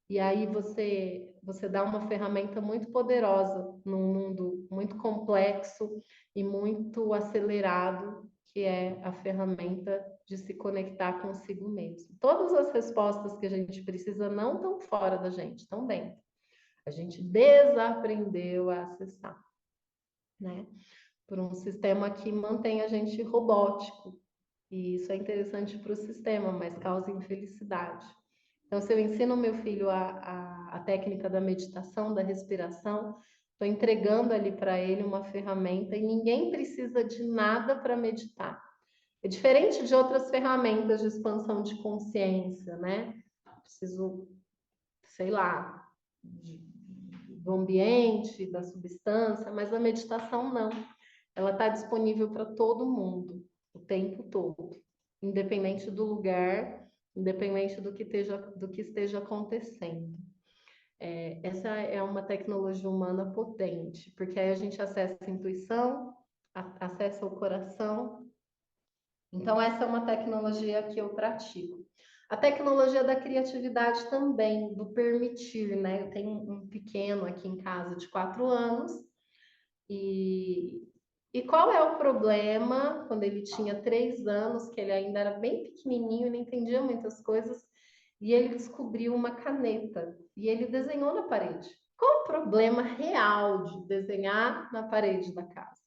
E aí você dá uma ferramenta muito poderosa num mundo muito complexo e muito acelerado, que é a ferramenta de se conectar consigo mesmo. Todas as respostas que a gente precisa não estão fora da gente, estão dentro. A gente desaprendeu a acessar, né? Por um sistema que mantém a gente robótico. E isso é interessante para o sistema, mas causa infelicidade. Então, se eu ensino meu filho a técnica da meditação, da respiração, estou entregando ali para ele uma ferramenta e ninguém precisa de nada para meditar. É diferente de outras ferramentas de expansão de consciência, né? Preciso, sei lá, do ambiente, da substância, mas a meditação não. Ela está disponível para todo mundo, o tempo todo, independente do lugar, independente do que esteja acontecendo. Essa é uma tecnologia humana potente, porque aí a gente acessa a intuição, acessa o coração. Então, essa é uma tecnologia que eu pratico. A tecnologia da criatividade também, do permitir, né? Eu tenho um pequeno aqui em casa de 4 anos, e qual é o problema quando ele tinha 3 anos, que ele ainda era bem pequenininho e não entendia muitas coisas, e ele descobriu uma caneta e ele desenhou na parede. Qual o problema real de desenhar na parede da casa?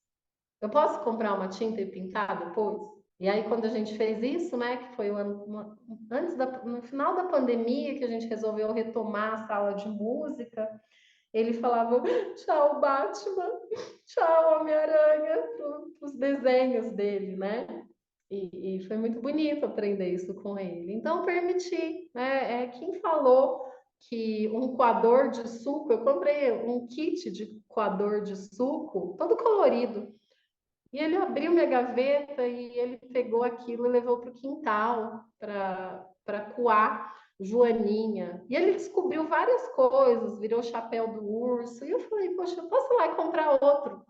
Eu posso comprar uma tinta e pintar depois? E aí, quando a gente fez isso, né, que foi no final da pandemia, que a gente resolveu retomar a sala de música, ele falava tchau, Batman, tchau, Homem-Aranha, para os desenhos dele, né? E foi muito bonito aprender isso com ele. Então, permitir, né? Quem falou que um coador de suco, eu comprei um kit de coador de suco, todo colorido. E ele abriu minha gaveta e ele pegou aquilo e levou para o quintal para coar joaninha. E ele descobriu várias coisas, virou o chapéu do urso. E eu falei, poxa, eu posso ir lá e comprar outro.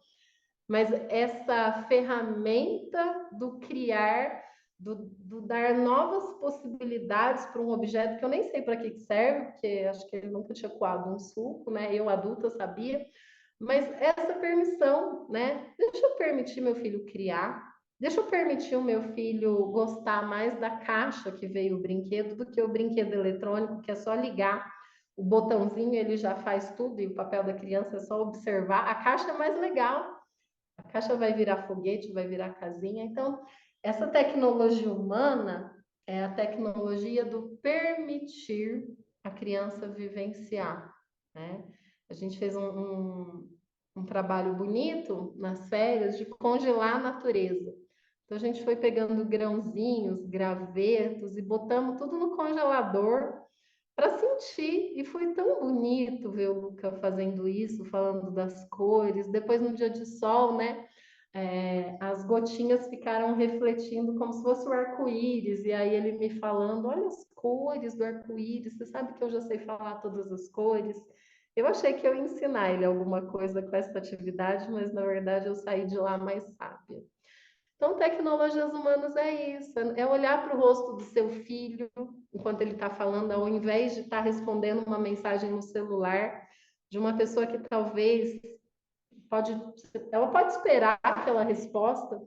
Mas essa ferramenta do criar, do dar novas possibilidades para um objeto que eu nem sei para que serve, porque acho que ele nunca tinha coado um suco, né? Eu, adulta, sabia. Mas essa permissão, né? Deixa eu permitir meu filho criar, deixa eu permitir o meu filho gostar mais da caixa que veio o brinquedo do que o brinquedo eletrônico, que é só ligar o botãozinho, ele já faz tudo, e o papel da criança é só observar. A caixa é mais legal, a caixa vai virar foguete, vai virar casinha. Então, essa tecnologia humana é a tecnologia do permitir a criança vivenciar, né? A gente fez um trabalho bonito nas férias de congelar a natureza. Então, a gente foi pegando grãozinhos, gravetos e botamos tudo no congelador para sentir. E foi tão bonito ver o Luca fazendo isso, falando das cores. Depois, no dia de sol, né? As gotinhas ficaram refletindo como se fosse o arco-íris, e aí ele me falando, olha as cores do arco-íris, você sabe que eu já sei falar todas as cores. Eu achei que eu ia ensinar ele alguma coisa com essa atividade, mas na verdade eu saí de lá mais sábia. Então, tecnologias humanas é isso, é olhar para o rosto do seu filho enquanto ele está falando, ao invés de estar respondendo uma mensagem no celular de uma pessoa que talvez ela pode esperar pela resposta,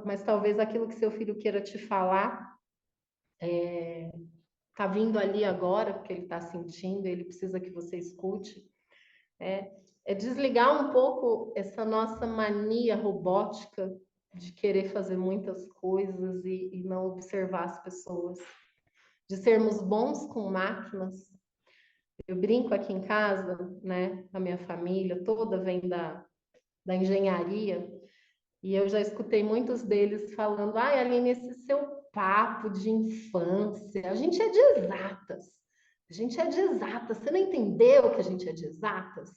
mas talvez aquilo que seu filho queira te falar está vindo ali agora, porque ele está sentindo, ele precisa que você escute. É desligar um pouco essa nossa mania robótica de querer fazer muitas coisas e não observar as pessoas, de sermos bons com máquinas. Eu brinco aqui em casa, né? A minha família toda vem da engenharia, e eu já escutei muitos deles falando, ai, Aline, esse seu papo de infância, a gente é de exatas. A gente é de exatas. Você não entendeu que a gente é de exatas?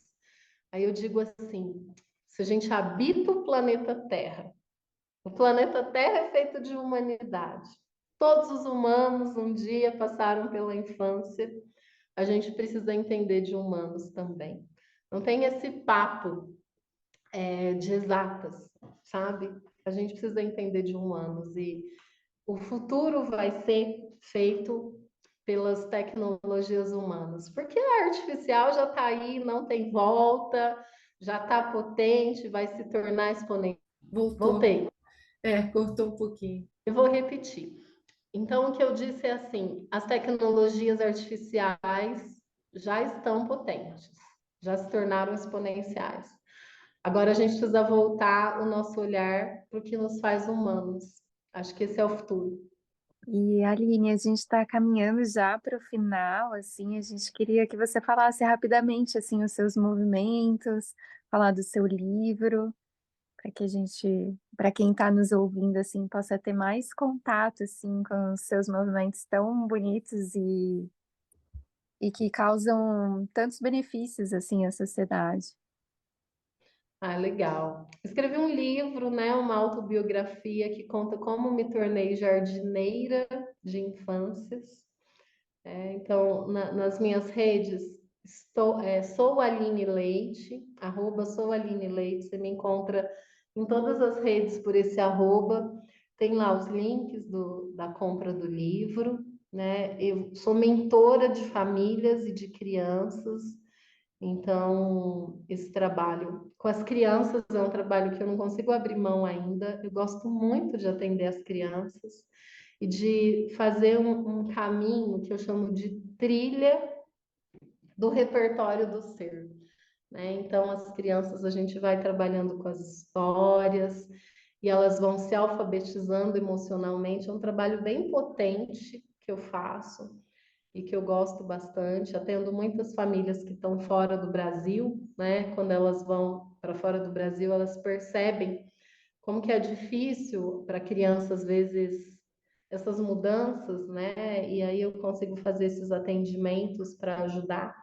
Aí eu digo assim, se a gente habita o planeta Terra é feito de humanidade. Todos os humanos um dia passaram pela infância, a gente precisa entender de humanos também. Não tem esse papo de exatas, sabe? A gente precisa entender de humanos e o futuro vai ser feito pelas tecnologias humanas, porque a artificial já está aí, não tem volta, já está potente, vai se tornar exponencial. Voltou. Voltei. Cortou um pouquinho. Eu vou repetir. Então, o que eu disse é assim: as tecnologias artificiais já estão potentes, já se tornaram exponenciais. Agora a gente precisa voltar o nosso olhar para o que nos faz humanos. Acho que esse é o futuro. E Aline, a gente está caminhando já para o final, assim, a gente queria que você falasse rapidamente, assim, os seus movimentos, falar do seu livro, para que a gente, para quem está nos ouvindo, assim, possa ter mais contato, assim, com os seus movimentos tão bonitos e que causam tantos benefícios, assim, à sociedade. Ah, legal. Escrevi um livro, né, uma autobiografia que conta como me tornei jardineira de infâncias. Então, nas minhas redes, sou Aline Leite, @sou Aline Leite, você me encontra em todas as redes por esse arroba. Tem lá os links da compra do livro, né? Eu sou mentora de famílias e de crianças. Então, esse trabalho com as crianças é um trabalho que eu não consigo abrir mão ainda. Eu gosto muito de atender as crianças e de fazer um caminho que eu chamo de trilha do repertório do ser, né? Então, as crianças, a gente vai trabalhando com as histórias e elas vão se alfabetizando emocionalmente. É um trabalho bem potente que eu faço e que eu gosto bastante. Atendo muitas famílias que estão fora do Brasil, né? Quando elas vão para fora do Brasil, elas percebem como que é difícil para a criança, às vezes, essas mudanças, né? E aí eu consigo fazer esses atendimentos para ajudar.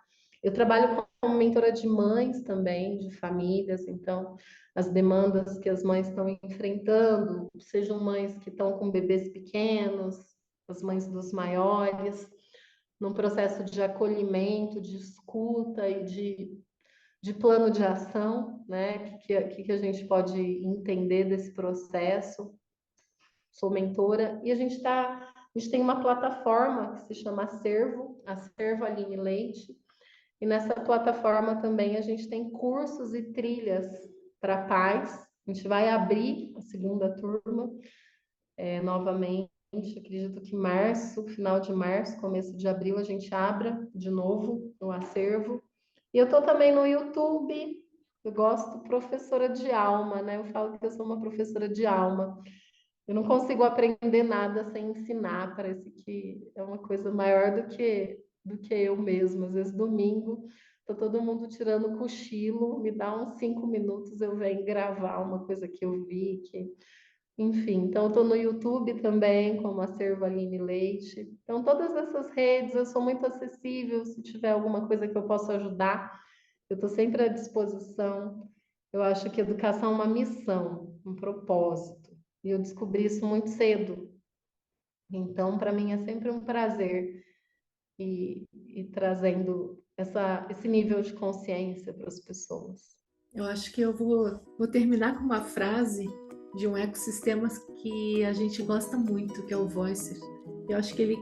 Eu trabalho como mentora de mães também, de famílias, então as demandas que as mães estão enfrentando, sejam mães que estão com bebês pequenos, as mães dos maiores, num processo de acolhimento, de escuta e de plano de ação, né? O que a gente pode entender desse processo? Sou mentora e a gente tem uma plataforma que se chama Acervo Aline Leite, e nessa plataforma também a gente tem cursos e trilhas para pais. A gente vai abrir a segunda turma novamente. Acredito que final de março, começo de abril, a gente abra de novo o acervo. E eu estou também no YouTube. Eu gosto professora de alma, né? Eu falo que eu sou uma professora de alma. Eu não consigo aprender nada sem ensinar. Parece que é uma coisa maior do que eu mesma. Às vezes, domingo, tá todo mundo tirando cochilo, me dá uns 5 minutos, eu venho gravar uma coisa que eu vi, enfim. Então, eu estou no YouTube também, como Acervo Aline Leite. Então, todas essas redes, eu sou muito acessível. Se tiver alguma coisa que eu possa ajudar, eu estou sempre à disposição. Eu acho que educação é uma missão, um propósito. E eu descobri isso muito cedo. Então, para mim, é sempre um prazer ir trazendo esse nível de consciência para as pessoas. Eu acho que eu vou terminar com uma frase de um ecossistema que a gente gosta muito, que é o Voicer. Eu acho que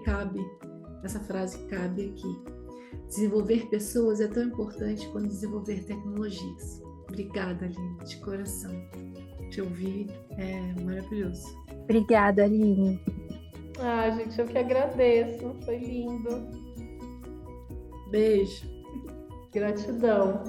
essa frase cabe aqui. Desenvolver pessoas é tão importante quanto desenvolver tecnologias. Obrigada, Aline, de coração. Te ouvir é maravilhoso. Obrigada, Aline. Ah, gente, eu que agradeço. Foi lindo. Beijo. Gratidão.